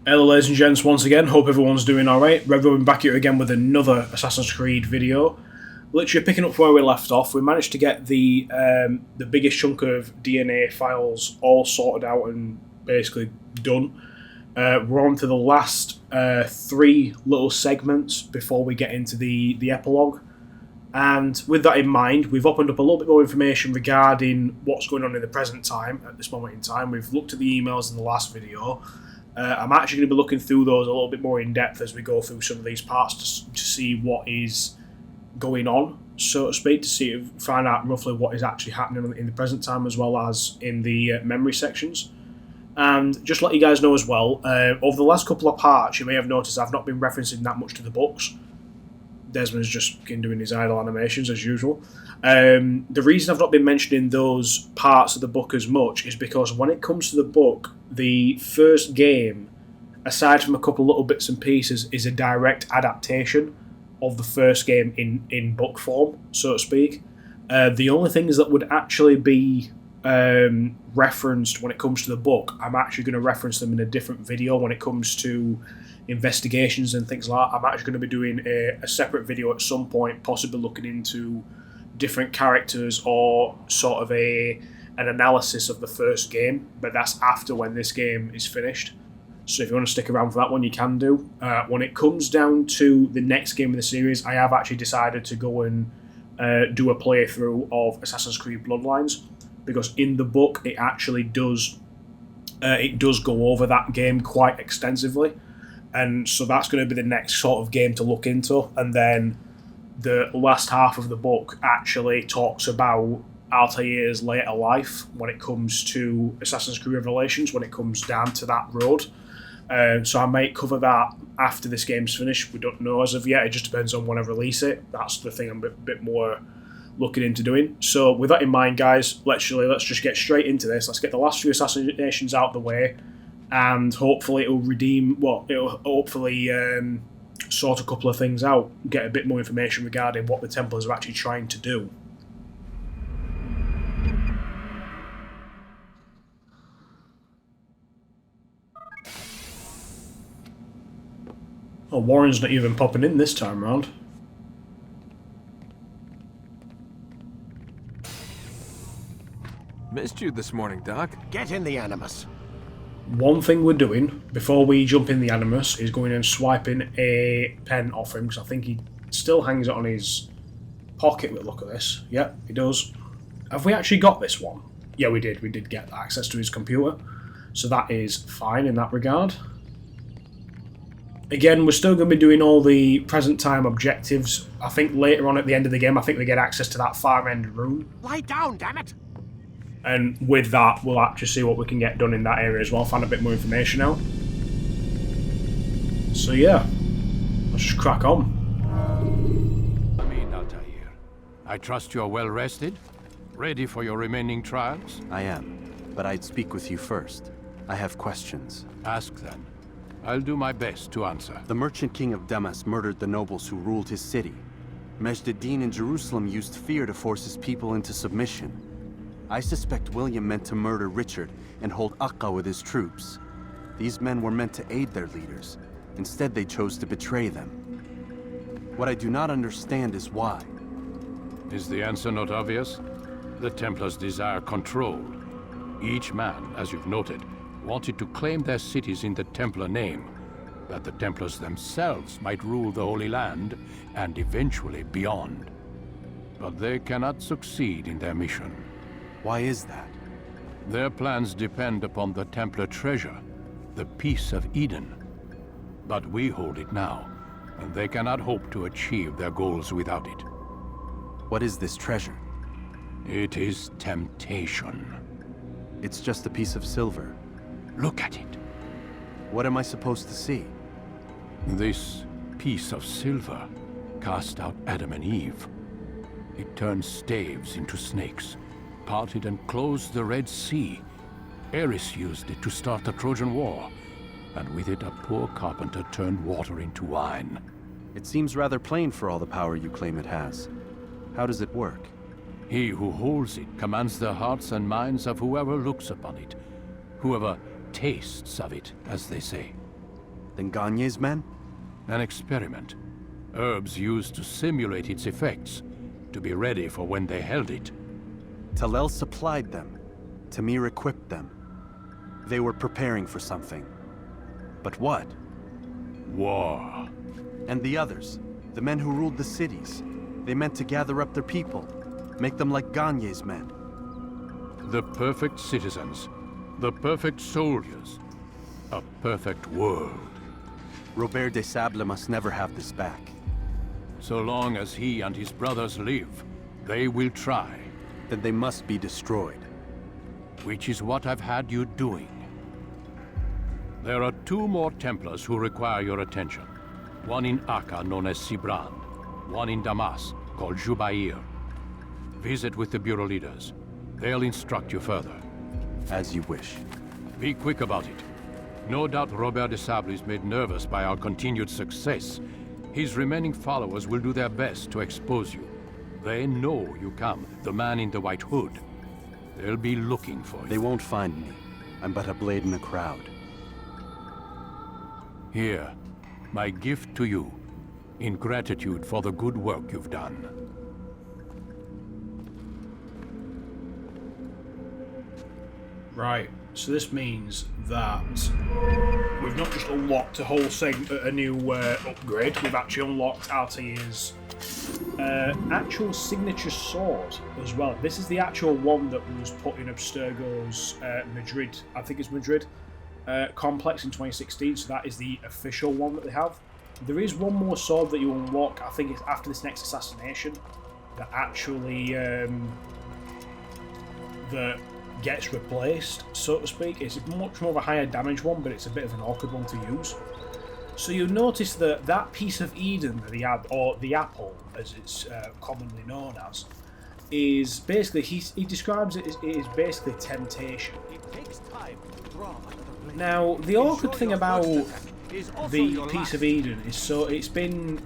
Hello ladies and gents, once again, hope everyone's doing alright. Red Robin back here again with another Assassin's Creed video. Literally picking up where we left off, we managed to get the biggest chunk of DNA files all sorted out and basically done. We're on to the last three little segments before we get into the epilogue. And with that in mind, we've opened up a little bit more information regarding what's going on in the present time, at this moment in time. We've looked at the emails in the last video. I'm actually going to be looking through those a little bit more in depth as we go through some of these parts to see what is going on, so to speak, find out roughly what is actually happening in the present time as well as in the memory sections. And just let you guys know as well, over the last couple of parts you may have noticed I've not been referencing that much to the books. Desmond's just been doing his idle animations as usual. The reason I've not been mentioning those parts of the book as much is because when it comes to the book, the first game, aside from a couple little bits and pieces, is a direct adaptation of the first game in book form, so to speak. The only things that would actually be referenced when it comes to the book, I'm actually going to reference them in a different video when it comes to investigations and things like that. I'm actually going to be doing a separate video at some point, possibly looking into different characters or sort of an analysis of the first game, but that's after when this game is finished. So if you want to stick around for that one, you can do. When it comes down to the next game in the series, I have actually decided to go and do a playthrough of Assassin's Creed Bloodlines, because in the book it actually does go over that game quite extensively, and so that's going to be the next sort of game to look into. And then the last half of the book actually talks about Altair's later life when it comes to Assassin's Creed Revelations, when it comes down to that road. So I might cover that after this game's finished. We don't know as of yet. It just depends on when I release it. That's the thing I'm a bit more looking into doing. So with that in mind, guys, let's just get straight into this. Let's get the last few assassinations out of the way, and hopefully it'll hopefully sort a couple of things out, get a bit more information regarding what the Templars are actually trying to do. Oh, Warren's not even popping in this time round. Missed you this morning, Doc. Get in the Animus. One thing we're doing before we jump in the Animus is going and swiping a pen off him, because I think he still hangs it on his pocket with a look at this. Yep, he does. Have we actually got this one? Yeah, we did. We did get access to his computer, so that is fine in that regard. Again, we're still going to be doing all the present time objectives. I think later on at the end of the game, I think we get access to that far end room. Lie down, damn it! And with that, we'll actually see what we can get done in that area as well, find a bit more information out. So yeah, let's just crack on. Altair, I trust you're well rested? Ready for your remaining trials? I am, but I'd speak with you first. I have questions. Ask then. I'll do my best to answer. The merchant king of Damas murdered the nobles who ruled his city. Majd-ad-Din in Jerusalem used fear to force his people into submission. I suspect William meant to murder Richard and hold Akka with his troops. These men were meant to aid their leaders. Instead, they chose to betray them. What I do not understand is why. Is the answer not obvious? The Templars desire control. Each man, as you've noted, wanted to claim their cities in the Templar name, that the Templars themselves might rule the Holy Land and eventually beyond. But they cannot succeed in their mission. Why is that? Their plans depend upon the Templar treasure, the Peace of Eden. But we hold it now, and they cannot hope to achieve their goals without it. What is this treasure? It is temptation. It's just a piece of silver. Look at it. What am I supposed to see? This piece of silver cast out Adam and Eve. It turned staves into snakes, parted and closed the Red Sea. Eris used it to start the Trojan War, and with it a poor carpenter turned water into wine. It seems rather plain for all the power you claim it has. How does it work? He who holds it commands the hearts and minds of whoever looks upon it, whoever tastes of it, as they say. Than Gagne's men? An experiment. Herbs used to simulate its effects, to be ready for when they held it. Talel supplied them. Tamir equipped them. They were preparing for something. But what? War. And the others, the men who ruled the cities, they meant to gather up their people, make them like Gagne's men. The perfect citizens. The perfect soldiers. A perfect world. Robert de Sable must never have this back. So long as he and his brothers live, they will try. Then they must be destroyed. Which is what I've had you doing. There are 2 more Templars who require your attention. One in Acre, known as Sibran. One in Damas, called Jubair. Visit with the Bureau leaders. They'll instruct you further. As you wish. Be quick about it. No doubt Robert de Sable is made nervous by our continued success. His remaining followers will do their best to expose you. They know you come, the man in the white hood. They'll be looking for you. They won't find me. I'm but a blade in the crowd. Here, my gift to you, in gratitude for the good work you've done. Right, so this means that we've not just unlocked a whole a new upgrade, we've actually unlocked Altair's actual signature sword as well. This is the actual one that was put in Abstergo's Madrid, I think it's Madrid, complex in 2016, so that is the official one that they have. There is one more sword that you unlock, I think it's after this next assassination, that actually that gets replaced, so to speak. It's much more of a higher damage one, but it's a bit of an awkward one to use. So you'll notice that that piece of Eden that he had, or the apple as it's commonly known as, is basically, he describes it as basically temptation. Now the awkward thing about the piece of Eden is, so it's been,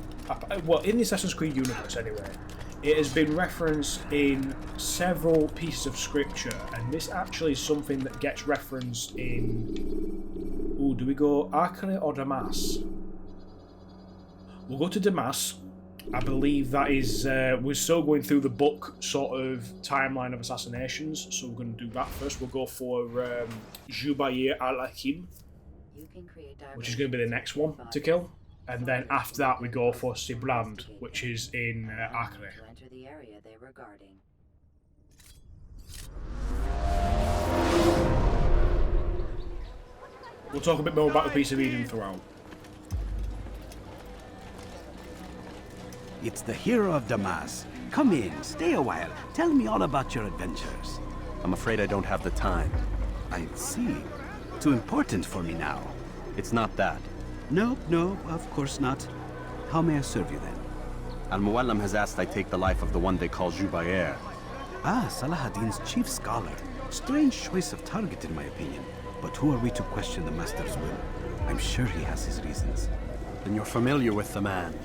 well, in the Assassin's Creed universe anyway, it has been referenced in several pieces of scripture, and this actually is something that gets referenced in... Ooh, do we go Acre or Damas? We'll go to Damas. I believe that is... we're still going through the book sort of timeline of assassinations, so we're going to do that first. We'll go for Jubair al-Hakim, which is going to be the next one to kill. And then after that we go for Sibrand, which is in Acre. The area they were guarding. We'll talk a bit more about the piece of Eden throughout. It's the hero of Damas. Come in, stay a while. Tell me all about your adventures. I'm afraid I don't have the time. I see. Too important for me now. It's not that. No, of course not. How may I serve you then? Al-Muallim has asked I take the life of the one they call Jubair. Ah, Salahadin's chief scholar. Strange choice of target in my opinion. But who are we to question the master's will? I'm sure he has his reasons. Then you're familiar with the man.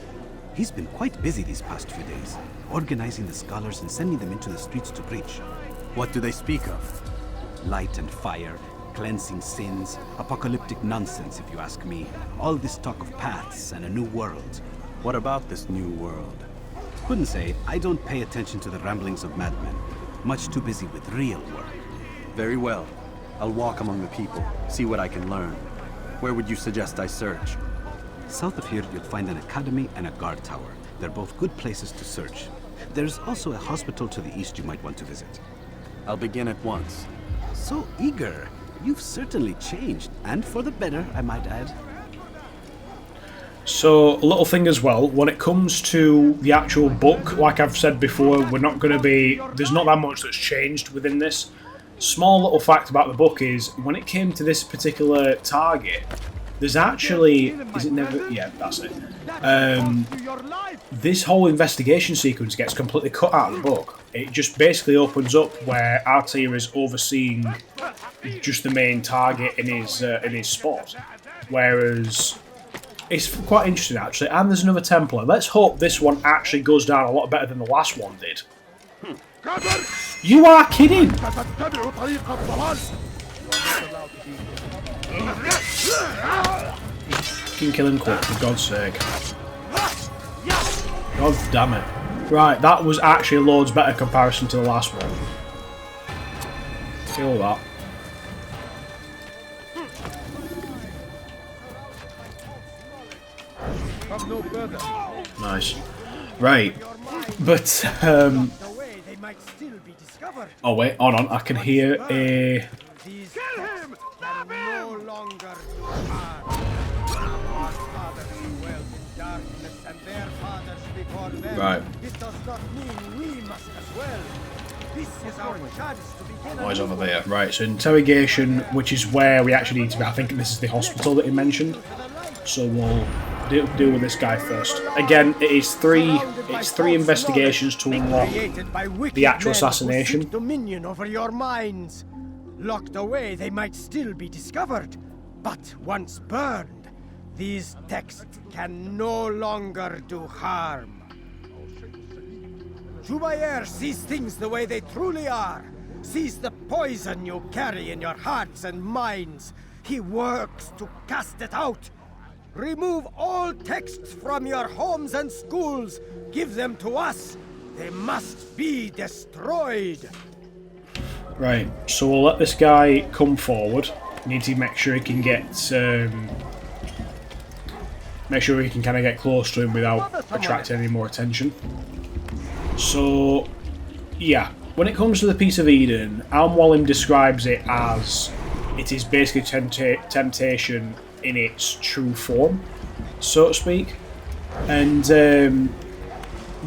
He's been quite busy these past few days, organizing the scholars and sending them into the streets to preach. What do they speak of? Light and fire, cleansing sins, apocalyptic nonsense if you ask me. All this talk of paths and a new world. What about this new world? Couldn't say. I don't pay attention to the ramblings of madmen. Much too busy with real work. Very well. I'll walk among the people, see what I can learn. Where would you suggest I search? South of here, you'll find an academy and a guard tower. They're both good places to search. There's also a hospital to the east you might want to visit. I'll begin at once. So eager. You've certainly changed, and for the better, I might add. So, a little thing as well, when it comes to the actual book, like I've said before, we're not going to be... There's not that much that's changed within this. Small little fact about the book is, when it came to this particular target, there's actually... Is it never... Yeah, that's it. This whole investigation sequence gets completely cut out of the book. It just basically opens up where Altair is overseeing just the main target in his spot. Whereas... It's quite interesting, actually. And there's another Templar. Let's hope this one actually goes down a lot better than the last one did. You are kidding! Fucking kill him quick, for God's sake. God damn it. Right, that was actually loads better comparison to the last one. Kill that. Nice. Right. But, oh wait, hold on, I can hear a... Right. Noise over there. Right, so interrogation, which is where we actually need to be. I think this is the hospital that he mentioned. So we'll deal with this guy first. Again, it's three investigations to unlock the actual assassination. Dominion over your minds. Locked away, they might still be discovered. But once burned, these texts can no longer do harm. Jubair sees things the way they truly are. Sees the poison you carry in your hearts and minds. He works to cast it out. Remove all texts from your homes and schools. Give them to us. They must be destroyed. Right, so we'll let this guy come forward. Need to make sure he can get... make sure we can kind of get close to him without attracting any more attention. So, yeah, when it comes to the Piece of Eden, Al-Mualim describes it as it is basically temptation in its true form, so to speak. And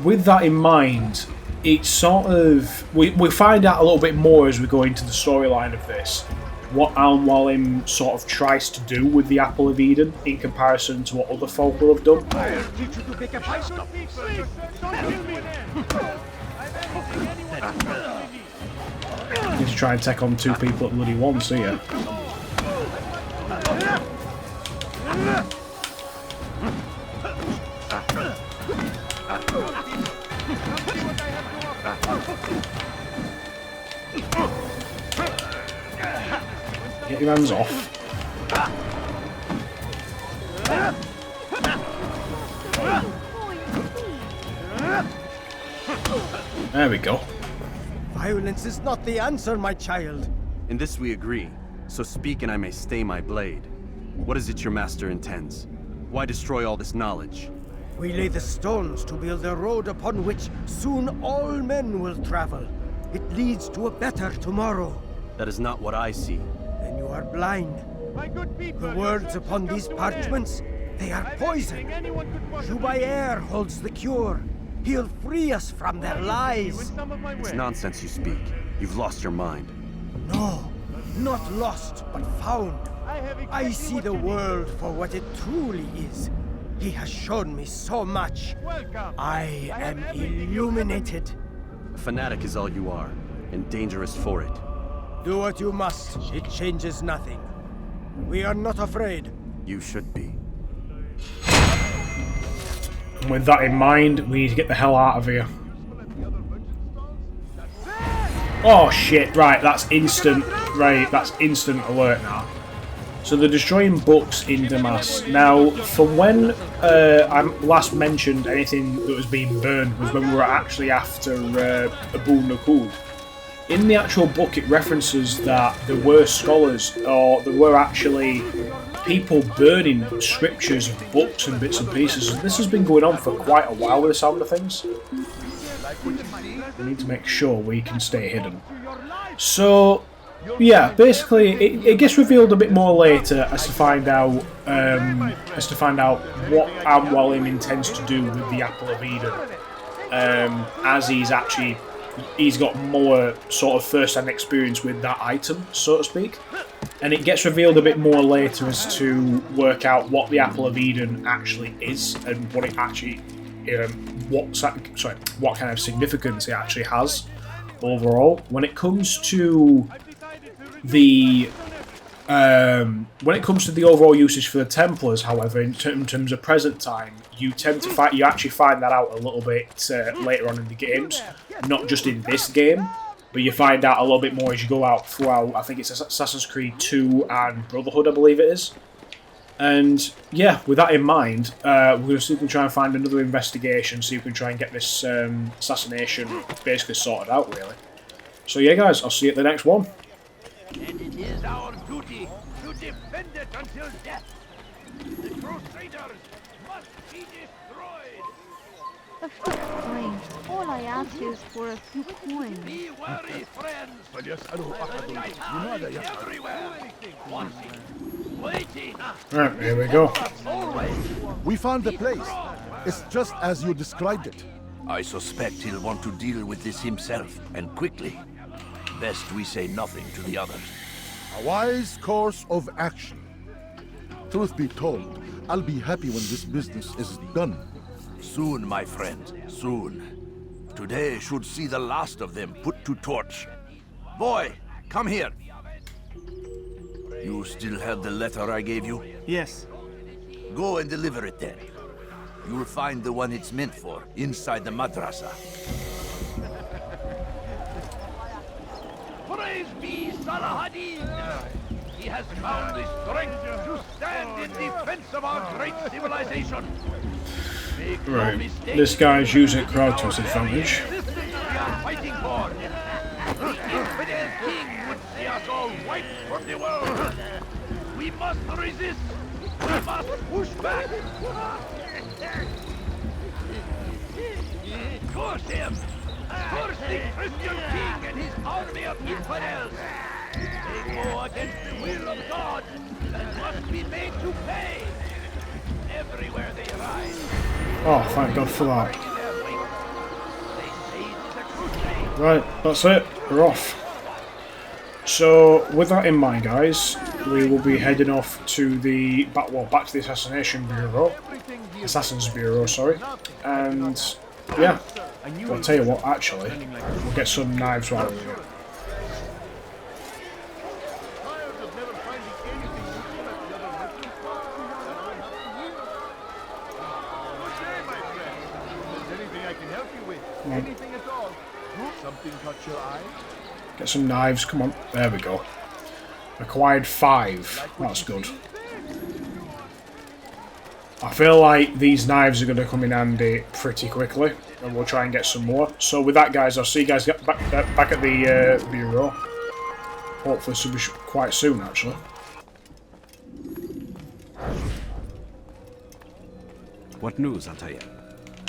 with that in mind, it's sort of... We find out a little bit more as we go into the storyline of this, what Al-Mualim sort of tries to do with the Apple of Eden in comparison to what other folk will have done. Need to try and take on two people at bloody once here. Get your hands off. There we go. Violence is not the answer, my child. In this we agree, so speak and I may stay my blade. What is it your master intends? Why destroy all this knowledge? We lay the stones to build a road upon which soon all men will travel. It leads to a better tomorrow. That is not what I see. Then you are blind. The words upon these parchments, they are poison. Jubair holds the cure. He'll free us from their lies. It's nonsense you speak. You've lost your mind. No, not lost, but found. I see the world for what it truly is. He has shown me so much. I am illuminated. A fanatic is all you are, and dangerous for it. Do what you must. It changes nothing. We are not afraid. You should be. And with that in mind, we need to get the hell out of here. Oh shit, right, that's instant. Right, that's instant alert now. So they're destroying books in Damas. Now, from when I last mentioned anything that was being burned was when we were actually after Abu Nukud. In the actual book, it references that there were scholars, or there were actually people burning scriptures of books and bits and pieces. And this has been going on for quite a while with the sound of things. We need to make sure we can stay hidden. So, yeah, basically, it gets revealed a bit more later as to find out what Al-Mualim intends to do with the Apple of Eden, as he's got more sort of first-hand experience with that item, so to speak. And it gets revealed a bit more later as to work out what the Apple of Eden actually is and what it actually, what kind of significance it actually has overall. When it comes to the overall usage for the Templars, however, in terms of present time, you actually find that out a little bit later on in the games, not just in this game, but you find out a little bit more as you go out throughout. I think it's Assassin's Creed 2 and Brotherhood, I believe it is. And yeah, with that in mind, we're going to see if we can try and find another investigation, see if we can try and get this assassination basically sorted out, really. So yeah, guys, I'll see you at the next one. And it is our duty to defend it until death. The Crusaders must be destroyed. Fine. All I ask is for a few coins. Be wary, friends. Everywhere. Watching. Waiting. Right, here we go. We found the place. It's just as you described it. I suspect he'll want to deal with this himself, and quickly. Best we say nothing to the others. A wise course of action. Truth be told, I'll be happy when this business is done. Soon, my friend, soon. Today should see the last of them put to torch. Boy, come here. You still have the letter I gave you? Yes. Go and deliver it then. You'll find the one it's meant for inside the madrasa. Praise be Salahadin! He has found the strength to stand in defense of our great civilization. Make no Right, mistake, this guy's using crowd to his advantage. this is what we are fighting for. The infidel king would see us all wiped from the world. We must resist. We must push back. Curse him! Curse the Christian king and his army of infidels! They go against the will of God and must be made to pay! Everywhere they rise, Oh, thank God for that. their wings. They say it is a crusade. Right, that's it. We're off. So, with that in mind, guys, we will be heading off to the back to the Assassin's Bureau, sorry. And yeah, I'll tell you what. Actually, we'll get some knives while we're here. Anything at all? Something caught your eye? Get some knives. Come on, there we go. Acquired 5. That's good. I feel like these knives are going to come in handy pretty quickly, and we'll try and get some more. So with that, guys, I'll see you guys back at the bureau. Hopefully, this will be quite soon, actually. What news, Altair?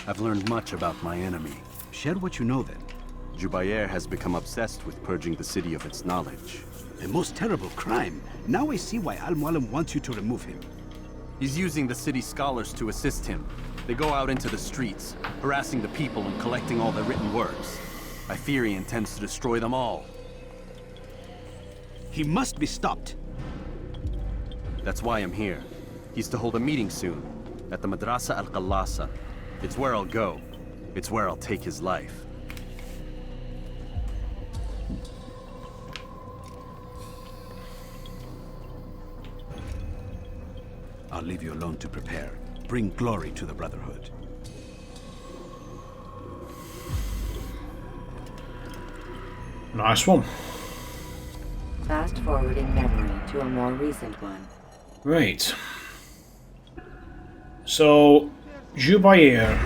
I've learned much about my enemy. Share what you know then. Jubair has become obsessed with purging the city of its knowledge. A most terrible crime. Now I see why Al-Mualim wants you to remove him. He's using the city scholars to assist him. They go out into the streets, harassing the people and collecting all their written works. I fear he intends to destroy them all. He must be stopped. That's why I'm here. He's to hold a meeting soon, at the Madrasa al-Qallasa. It's where I'll go. It's where I'll take his life. I'll leave you alone to prepare. Bring glory to the Brotherhood. Nice one. Fast forwarding memory to a more recent one. Right. So, Jubair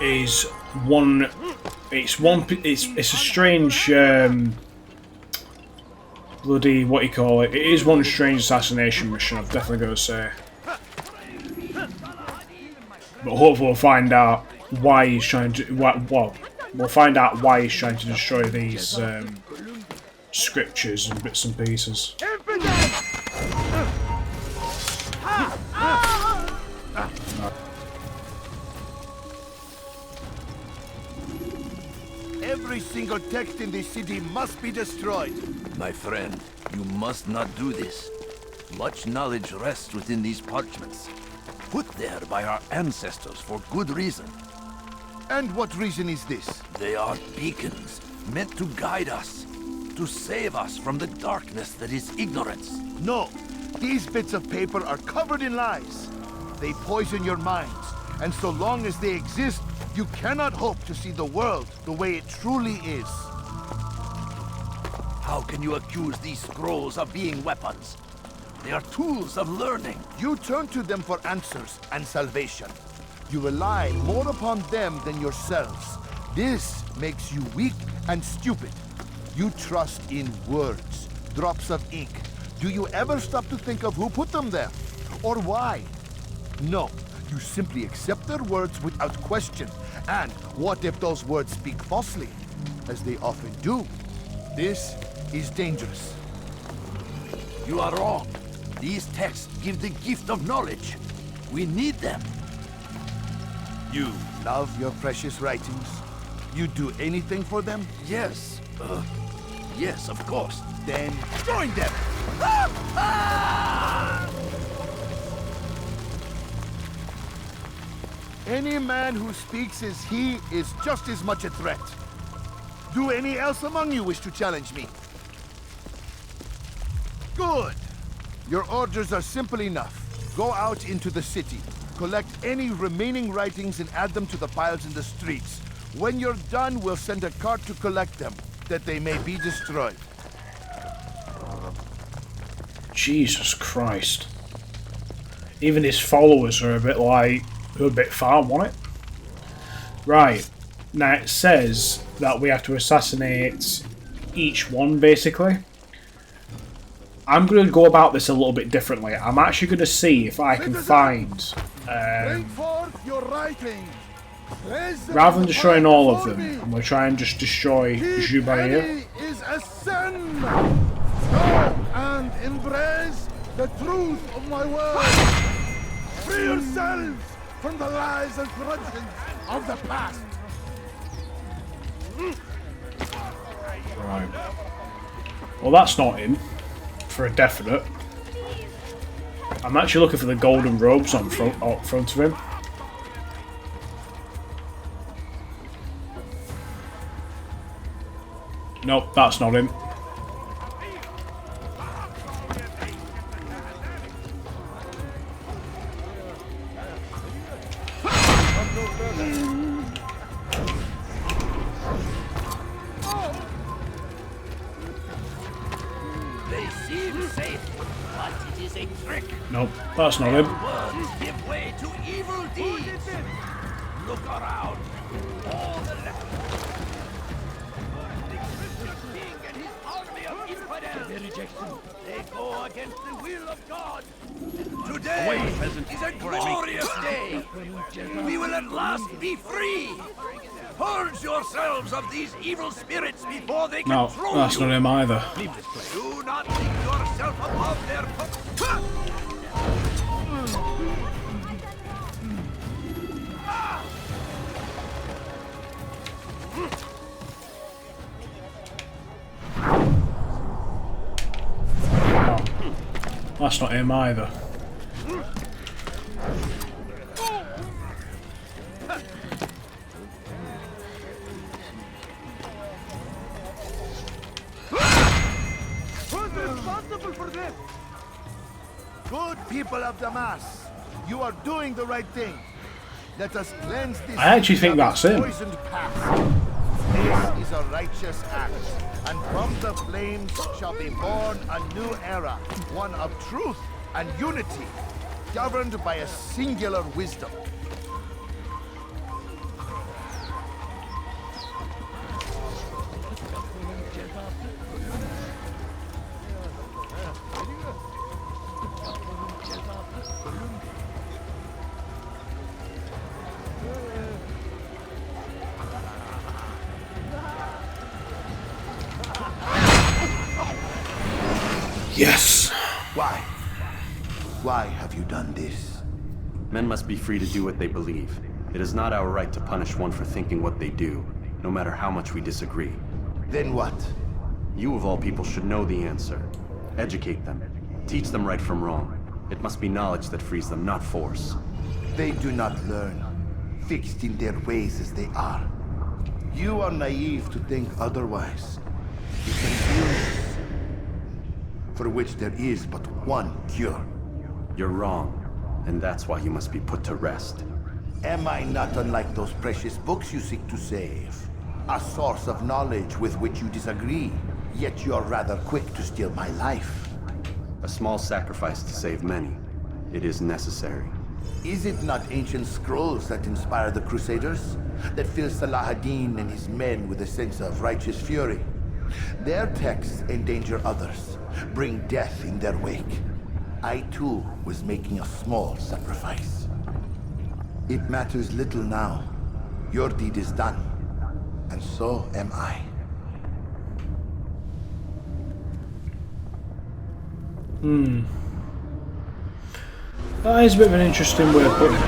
is one. It's a strange. Bloody, what you call it? It is one strange assassination mission, I've definitely got to say. But hopefully we'll find out why he's trying to. Well, we'll find out why he's trying to destroy these scriptures and bits and pieces. Every single text in this city must be destroyed. My friend, you must not do this. Much knowledge rests within these parchments, put there by our ancestors for good reason. And what reason is this? They are beacons, meant to guide us, to save us from the darkness that is ignorance. No, these bits of paper are covered in lies. They poison your minds, and so long as they exist, you cannot hope to see the world the way it truly is. How can you accuse these scrolls of being weapons? They are tools of learning. You turn to them for answers and salvation. You rely more upon them than yourselves. This makes you weak and stupid. You trust in words, drops of ink. Do you ever stop to think of who put them there? Or why? No, you simply accept their words without question. And what if those words speak falsely? As they often do. This is dangerous. You are wrong. These texts give the gift of knowledge. We need them. You love your precious writings? You do anything for them? Yes. Yes, of course. Then join them! Any man who speaks as he is just as much a threat. Do any else among you wish to challenge me? Good. Your orders are simple enough. Go out into the city, collect any remaining writings and add them to the piles in the streets. When you're done, we'll send a cart to collect them, that they may be destroyed. Jesus Christ. Even his followers are a bit far, wasn't it? Right. Now it says that we have to assassinate each one, basically. I'm going to go about this a little bit differently. I'm actually going to see if I can find... rather than destroying all of them, I'm going to try and just destroy Jubair. Is a sin. Go and embrace the truth of my word. Free yourselves from the lies and corruptions of the past. Right. Well, that's not him, for a definite. I'm actually looking for the golden robes on front of him. Nope, that's not him. They seem safe, but it is a trick. Nope, that's not him. Words give way to evil deeds. Look around. All the left. The king and his army of infidels. They go against the will of God. Today is a glorious day. We will at last be free. Purge yourselves of these evil spirits before they No, control that's you. not him either. Do not think yourself above their... No, that's not him either. Good people of Damas, you are doing the right thing. Let us cleanse this. I actually think that's him. Poisoned past. This is a righteous act, and from the flames shall be born a new era, one of truth and unity, governed by a singular wisdom. Yes. Why? Why have you done this? Men must be free to do what they believe. It is not our right to punish one for thinking what they do, no matter how much we disagree. Then what? You of all people should know the answer. Educate them. Teach them right from wrong. It must be knowledge that frees them, not force. They do not learn, fixed in their ways as they are. You are naive to think otherwise. You can use for which there is but one cure. You're wrong, and that's why you must be put to rest. Am I not unlike those precious books you seek to save? A source of knowledge with which you disagree, yet you are rather quick to steal my life. A small sacrifice to save many. It is necessary. Is it not ancient scrolls that inspire the Crusaders? That fill Salah ad-Din and his men with a sense of righteous fury? Their texts endanger others, bring death in their wake. I too was making a small sacrifice. It matters little now. Your deed is done, and so am I. That is a bit of an interesting way of putting it.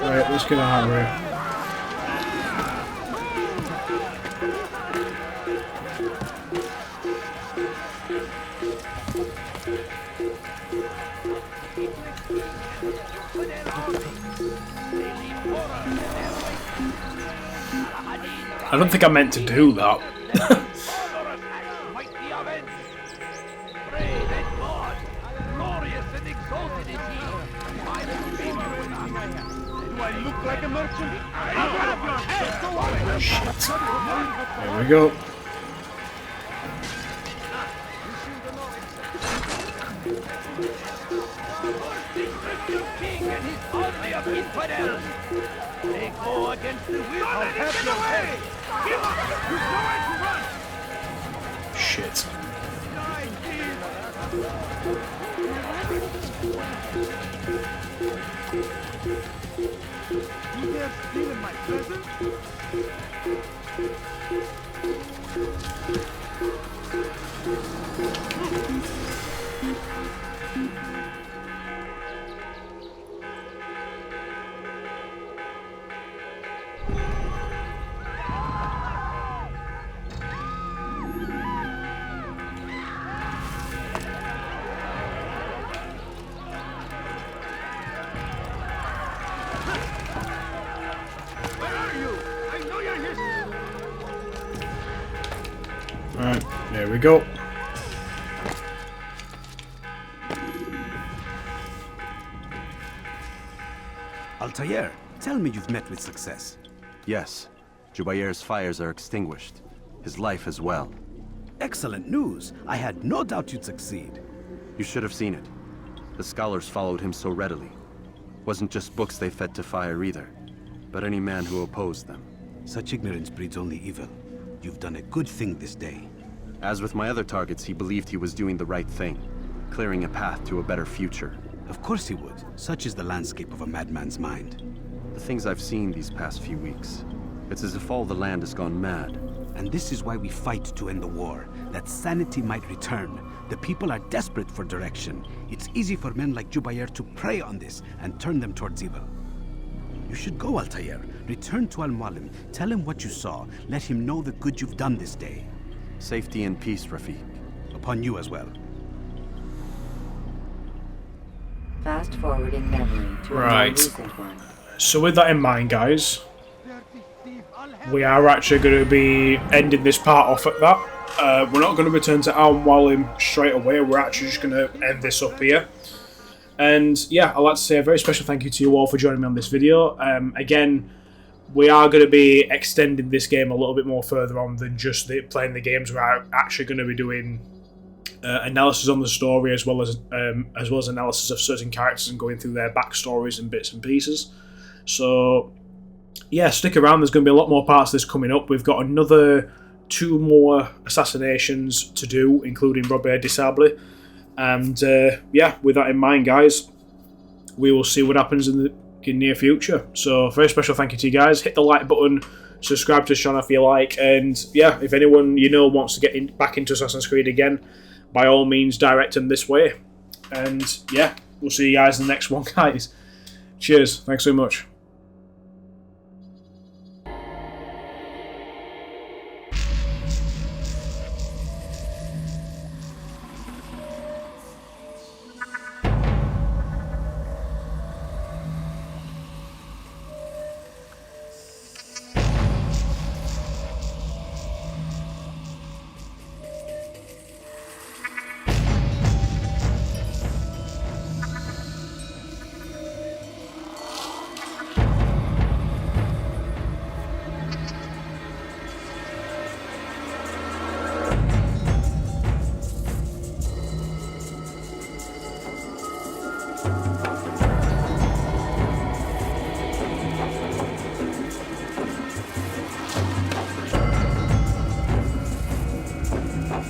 Right, let's get out of here. I don't think I meant to do that. Shit. There we go. King and his army of infidels. They go against the will of heaven. Give up! There's nowhere to run! Shit. You dare steal in my presence? Alright, there we go. Altair, tell me you've met with success. Yes. Jubayr's fires are extinguished. His life as well. Excellent news. I had no doubt you'd succeed. You should have seen it. The scholars followed him so readily. Wasn't just books they fed to fire either, but any man who opposed them. Such ignorance breeds only evil. You've done a good thing this day. As with my other targets, he believed he was doing the right thing, clearing a path to a better future. Of course he would. Such is the landscape of a madman's mind. The things I've seen these past few weeks, it's as if all the land has gone mad. And this is why we fight to end the war, that sanity might return. The people are desperate for direction. It's easy for men like Jubayr to prey on this and turn them towards evil. You should go, Altair. Return to Al-Mualim. Tell him what you saw. Let him know the good you've done this day. Safety and peace, Rafiq. Upon you as well. Fast forwarding memory to a more Right. recent one. So with that in mind, guys, we are actually going to be ending this part off at that. We're not going to return to Al-Mualim straight away. We're actually just going to end this up here. And yeah, I'd like to say a very special thank you to you all for joining me on this video. Again, we are going to be extending this game a little bit more further on than just playing the games. We're actually going to be doing analysis on the story as well as analysis of certain characters and going through their backstories and bits and pieces. So yeah, stick around. There's going to be a lot more parts of this coming up. We've got another 2 more assassinations to do, including Robert de Sable. And yeah, with that in mind, guys, we will see what happens in the near future. So very special thank you to you guys. Hit the like button, subscribe to the channel if you like, and yeah, if anyone you know wants to get back into Assassin's Creed again, by all means direct them this way. And yeah, we'll see you guys in the next one, guys. Cheers, thanks so much.